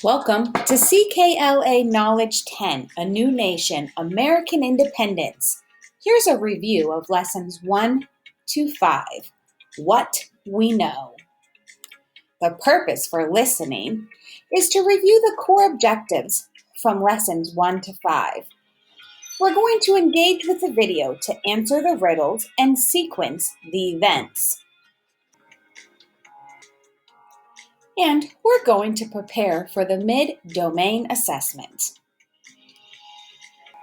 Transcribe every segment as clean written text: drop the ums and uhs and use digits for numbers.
Welcome to CKLA Knowledge 10, A New Nation, American Independence. Here's a review of lessons 1 to 5. What we know. The purpose for listening is to review the core objectives from lessons 1 to 5. We're going to engage with the video to answer the riddles and sequence the events. And we're going to prepare for the mid-domain assessment.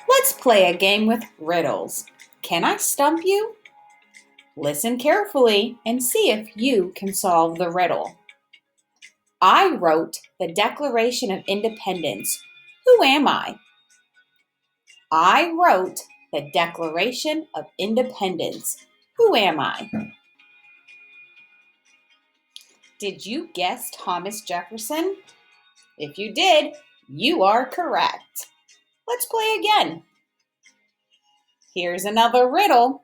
Let's play a game with riddles. Can I stump you? Listen carefully and see if you can solve the riddle. I wrote the Declaration of Independence. Who am I? I wrote the Declaration of Independence. Who am I? Did you guess Thomas Jefferson? If you did, you are correct. Let's play again. Here's another riddle.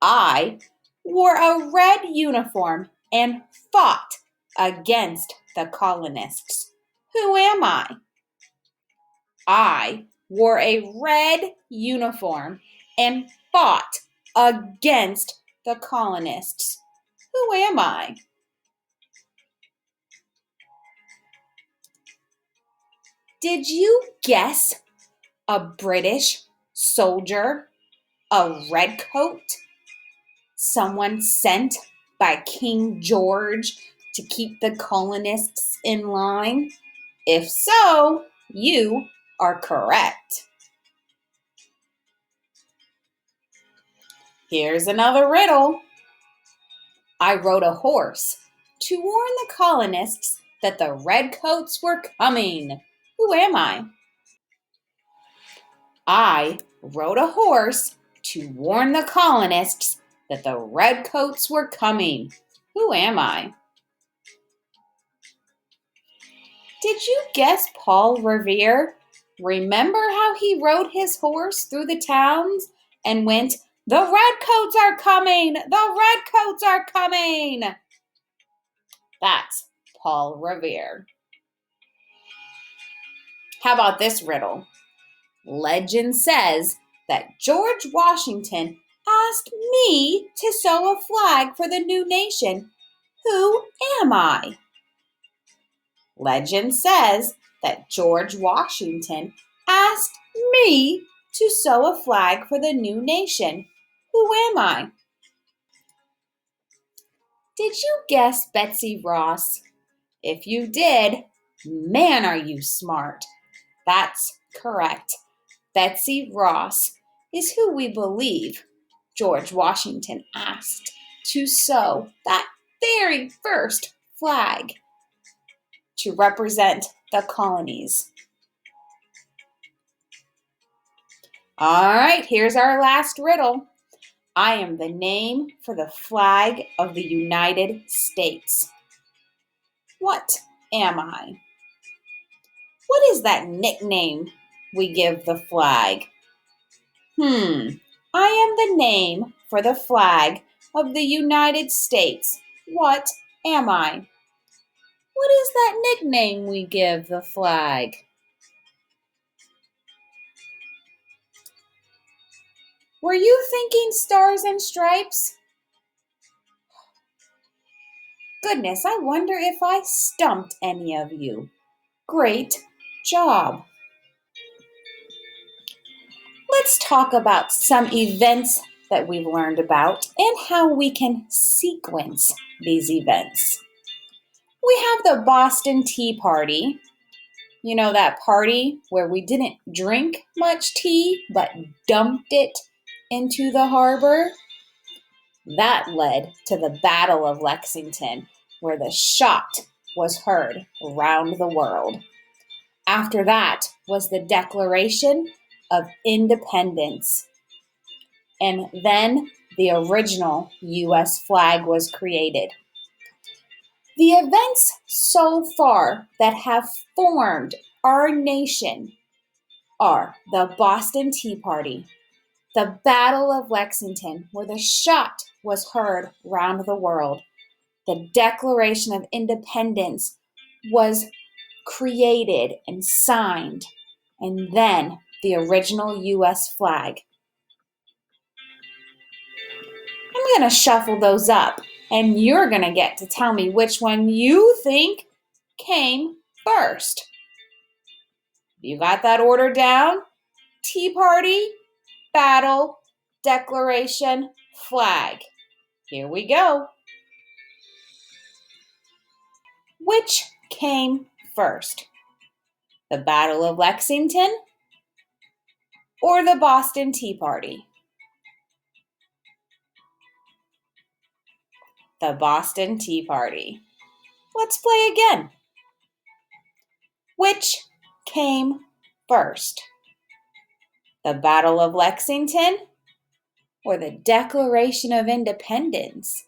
I wore a red uniform and fought against the colonists. Who am I? I wore a red uniform and fought against the colonists. Who am I? Did you guess a British soldier, a redcoat? Someone sent by King George to keep the colonists in line? If so, you are correct. Here's another riddle. I rode a horse to warn the colonists that the redcoats were coming. Who am I? I rode a horse to warn the colonists that the redcoats were coming. Who am I? Did you guess Paul Revere? Remember how he rode his horse through the towns and went, "The redcoats are coming! The redcoats are coming!" That's Paul Revere. How about this riddle? Legend says that George Washington asked me to sew a flag for the new nation. Who am I? Legend says that George Washington asked me to sew a flag for the new nation. Who am I? Did you guess Betsy Ross? If you did, man, are you smart. That's correct. Betsy Ross is who we believe George Washington asked to sew that very first flag to represent the colonies. All right, here's our last riddle. I am the name for the flag of the United States. What am I? What is that nickname we give the flag? I am the name for the flag of the United States. What am I? What is that nickname we give the flag? Were you thinking Stars and Stripes? Goodness, I wonder if I stumped any of you. Great job. Let's talk about some events that we've learned about and how we can sequence these events. We have the Boston Tea Party. You know, that party where we didn't drink much tea but dumped it into the harbor? That led to the Battle of Lexington, where the shot was heard around the world. After that was the Declaration of Independence. And then the original U.S. flag was created. The events so far that have formed our nation are the Boston Tea Party, the Battle of Lexington, where the shot was heard round the world, the Declaration of Independence was created and signed, and then the original U.S. flag. I'm going to shuffle those up, and you're going to get to tell me which one you think came first. You got that order down? Tea Party, battle, declaration, flag. Here we go. Which came first? The Battle of Lexington or the Boston Tea Party? The Boston Tea Party. Let's play again. Which came first? The Battle of Lexington or the Declaration of Independence?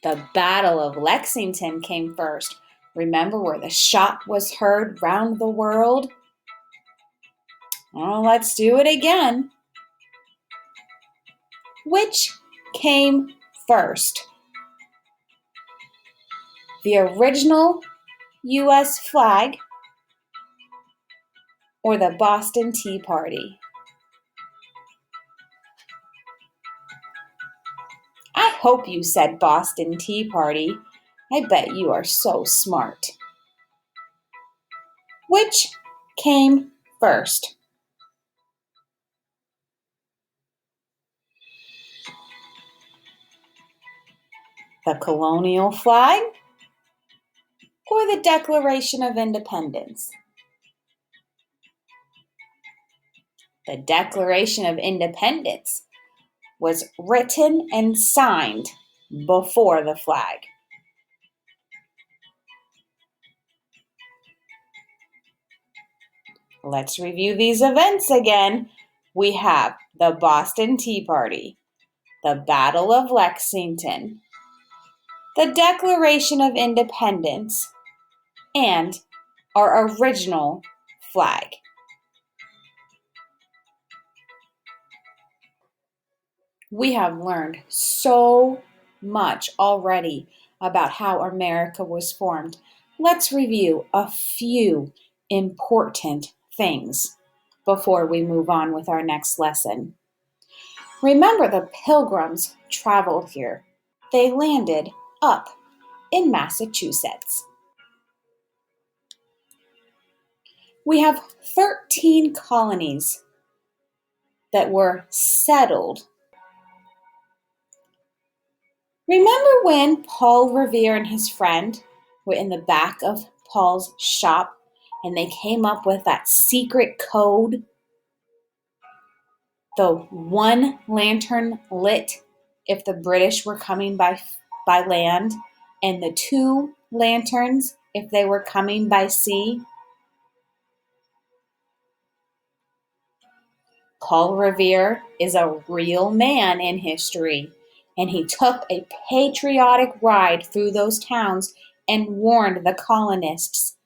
The Battle of Lexington came first. Remember where the shot was heard round the world? Oh, let's do it again. Which came first? The original U.S. flag or the Boston Tea Party? I hope you said Boston Tea Party. I bet you are so smart. Which came first? The colonial flag or the Declaration of Independence? The Declaration of Independence was written and signed before the flag. Let's review these events again. We have the Boston Tea Party, the Battle of Lexington, the Declaration of Independence, and our original flag. We have learned so much already about how America was formed. Let's review a few important things before we move on with our next lesson. Remember, the Pilgrims traveled here. They landed up in Massachusetts. We have 13 colonies that were settled. Remember when Paul Revere and his friend were in the back of Paul's shop and they came up with that secret code? The one lantern lit if the British were coming by land, and the two lanterns if they were coming by sea. Paul Revere is a real man in history, and he took a patriotic ride through those towns and warned the colonists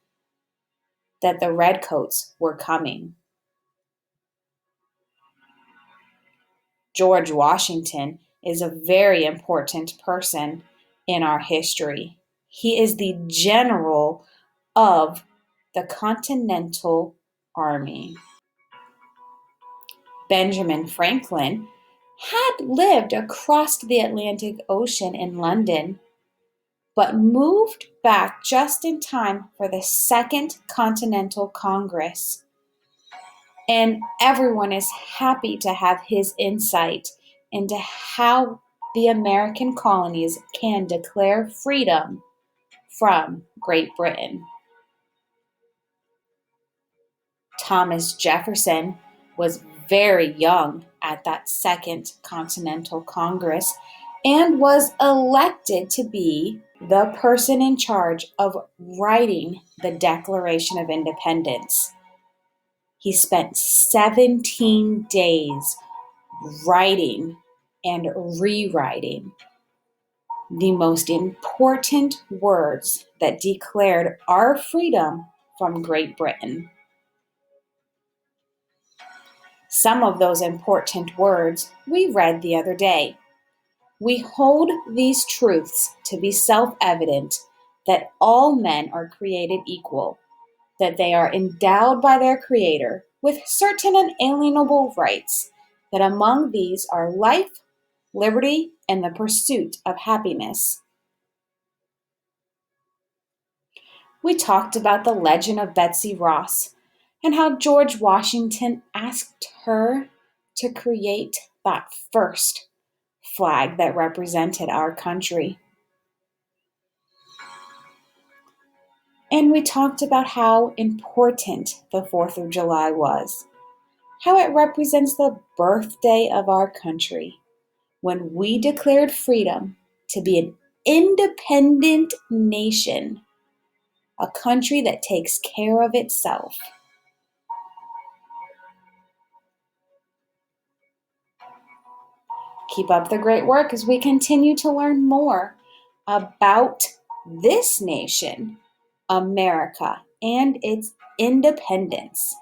that the redcoats were coming. George Washington is a very important person in our history. He is the general of the Continental Army. Benjamin Franklin had lived across the Atlantic Ocean in London, but moved back just in time for the Second Continental Congress. And everyone is happy to have his insight into how the American colonies can declare freedom from Great Britain. Thomas Jefferson was very young at that Second Continental Congress and was elected to be the person in charge of writing the Declaration of Independence. He spent 17 days writing and rewriting the most important words that declared our freedom from Great Britain. Some of those important words we read the other day. We hold these truths to be self-evident that all men are created equal, that they are endowed by their Creator with certain unalienable rights, that among these are life, liberty, and the pursuit of happiness. We talked about the legend of Betsy Ross and how George Washington asked her to create that first flag that represented our country. And we talked about how important the 4th of July was, how it represents the birthday of our country, when we declared freedom to be an independent nation, a country that takes care of itself. Keep up the great work as we continue to learn more about this nation, America, and its independence.